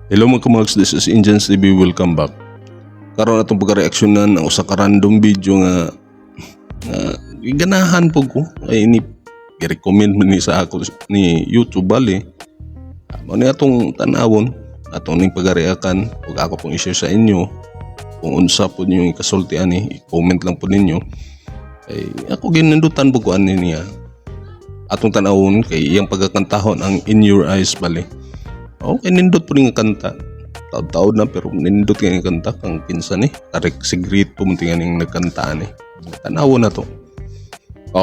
Hello mga kamags, this is Indians TV, welcome back. Karon atong pagka-reaksyonan ang usa ka random video nga ganahan po ko ay ini i-recommend man ni sa ako ni YouTube bali. Mao ni atong tanawon, atong ning pagka-reakan ug ako pong i-share sa inyo kung unsa po niyo ikasulti ani, i-comment lang po ninyo. Ay ako ginandutan po ko ani niya. Atong tanawon kay iyang pagkakantahon ang In Your Eyes bali. Okay, nindot po nga kanta. Taod-taod na pero nindot nga kanta kang kinsa ni. Tarik Sigrid po munti nga ning nagkanta ni. Tanawo na to.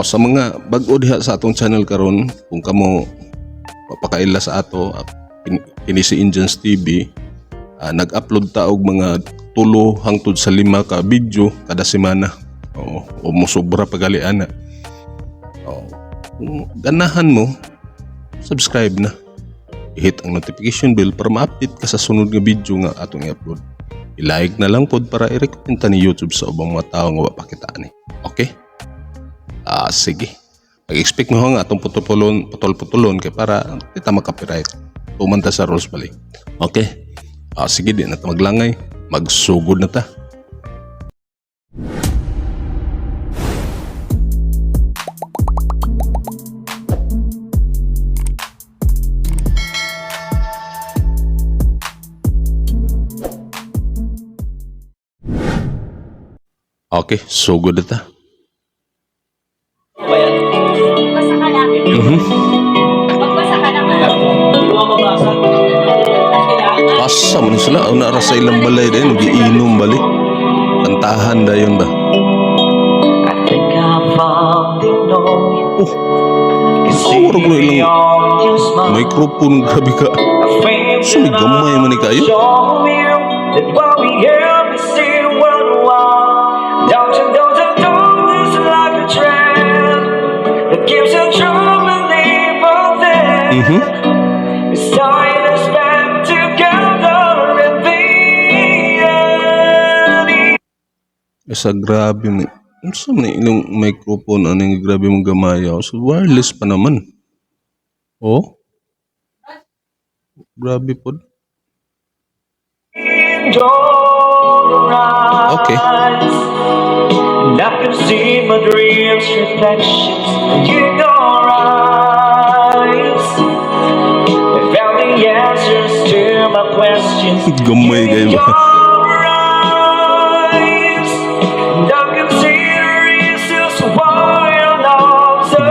Sa mga bag-o diha sa atong channel karon, kung kamo papakaila sa ato, kini si Indians TV, nag-upload ta og mga 3 hangtod sa 5 ka video kada semana. O mosobra pagalian na. Kung ganahan mo, subscribe na. I-hit ang notification bell para ma-update ka sa sunod nga video nga atong i-upload. I-like na lang pod para i-recommend ni YouTube sa ubang mga tao nga wapakitaan ni. Okay? Sige. Mag-expect mo nga atong putol-putulon kay para kita mag-copyright. Tumanta sa rules bali. Okay? Sige din at maglangay. Magsugod na ta. Okay, so good na ta. Magbasa ka lang. Magbasa ka lang. Pasa mo sila, una ra sa ilang balay din, giinom bali. Kantahan da yun ba? Awar ko ilang microphone, grabe ka. Sumigamay man ni kayo. Sa grabe ni. Unsa man ilang microphone ano grabe mong gamayaw. So wireless pa naman. Oh. Grabe po. Okay. And I can see my dreams reflections in your eyes. I found the answers to my questions. Gamay kayo ba?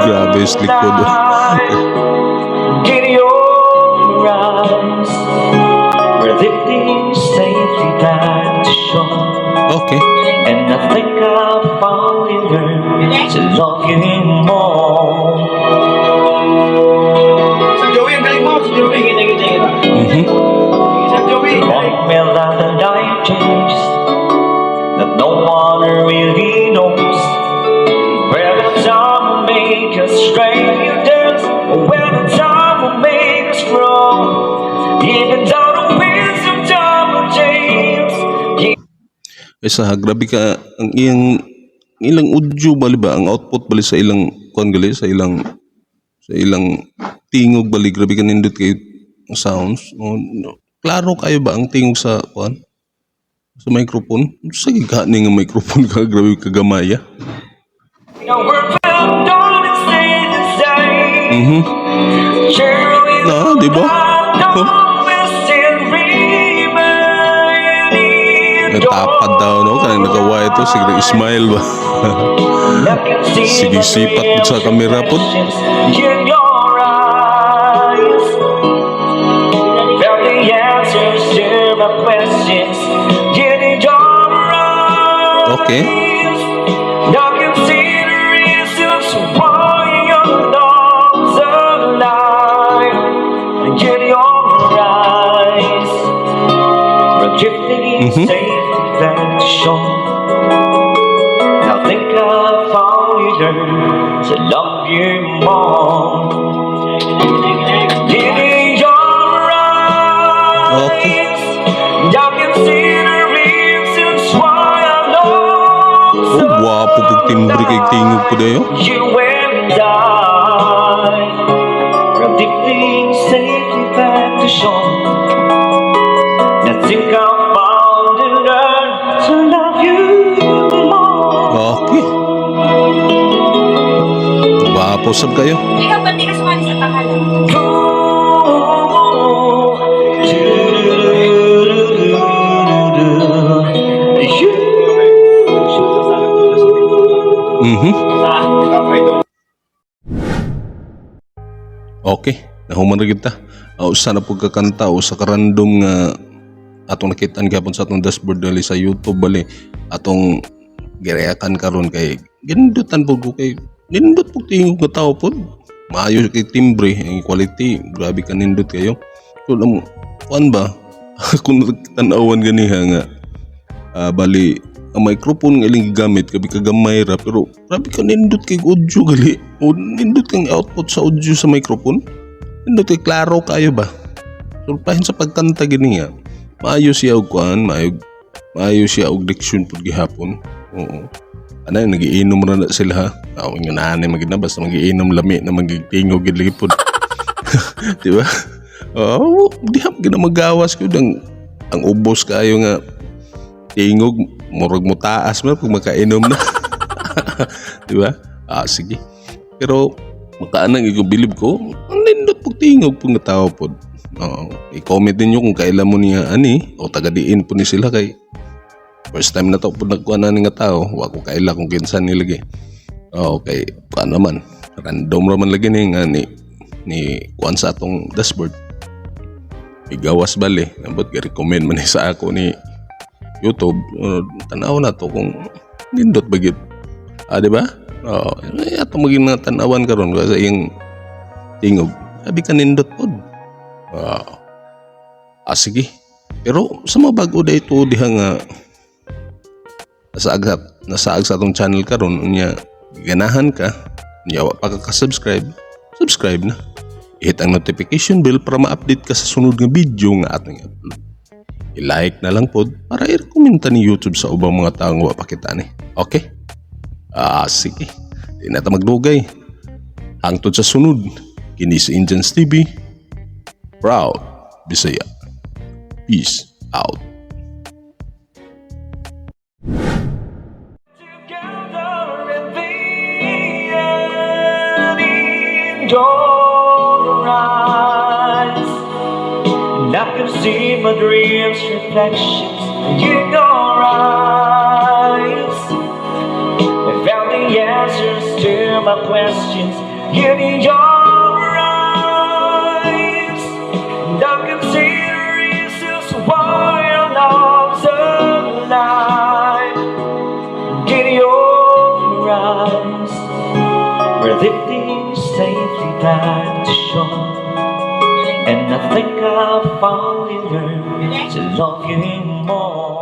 Grabe is likod. In your eyes, where the things safely that show. Okay. And I think I'll finally learn to love you more. Sa Joey, ang galing mo. Si Joey, gina-gina. Sa Joey, Point me like the night changed, that no one really knows. Where the time will make us strangers, or where the time will make us grow. Even though the winds of time will change. Isa grabe ka ang ilang audio bali ba ang output bali sa ilang kuan gali sa ilang tingog bali grabe ka nindot kay sounds. Klaro kayo ba ang tingog sa kuan? Sa microphone? Sige ka ni nga microphone ka grabe ka gamaya. Di ba? Natapad daw no kanang nagawa ito sige smile ba. Sige sipat po sa kamera po. Okay. I think I've finally learned to love you more. In your eyes, Okay. I can see the reasons why I love so. Wapo pag timbre kay tingog ko dayo. You and I, from the things safely back to shore. think I found and learned to love you more. Okay. Wapo sab kayo. Ikaw ba't di ka sumali sa takalan? Okay, nahuman ra kita. Usa na pud kakanta o sa karandom nga atong nakitaan gihapon sa atong dashboard dali sa YouTube bali atong gireakan karon kay gindutan pud ko kay nindot pud tingog nga tao pud. Maayo kay timbre, ang quality, grabe ka nindot kayo. So kuan ba? Kung tan-awan ganiha nga bali ang microphone nga ilang gigamit kabi kagamay ra pero grabe ka nindot kay audio gali. O nindot kang output sa audio sa microphone. Nindot kay klaro kayo ba? Sulpahin sa pagkanta gini nga. Maayo siya og kuan, maayo siya og diction pud gihapon. Oo. Ana nagiinom ra na sila ha. Aw nga nanay maginabas magiinom lami na magtingog gid lagi pud. Di ba? Oh, dihap gina magawas ko ang ubos kayo nga tingog murag mo taas man pag makainom na. Di ba? Sige. Pero makaanang i-believe ko, ang nindot pag tingog pag natawa po. I-comment ninyo kung kailan mo niya ani o taga-diin po ni sila kay first time na to po nagkuha na nga tao. Wa ko kaila kung kinsan nilagay. Okay, paano naman? Random raman lagi ni kuan sa atong dashboard. Igawas bali. Nabot i-recommend man sa ako ni YouTube. Tanaw na to kung nindot bagit. Di ba? Ato maging na tanawan karon kasi yung tingog. Sabi ka nindot pod. Sige. Pero sa mga bago da ito diha nga nasaag sa atong channel karon unya ganahan ka unya wa pa ka subscribe na. I-hit ang notification bell para ma-update ka sa sunod nga video nga atong i-upload. I-like na lang pod para i-recommenda ni YouTube sa ubang mga tao nga wa pa kita ni. Okay? Sige. Di na ta magdugay. Hangtod sa sunod. Kini sa Indians TV. Proud Bisaya. Peace out. Together in the end, in your eyes, and I can see my dreams reflections in your eyes. I found the answers to my questions in your eyes, and I can see the reasons why our love's alive. In your eyes, we're lifting safely back to shore, and I think I've finally learned to love you more.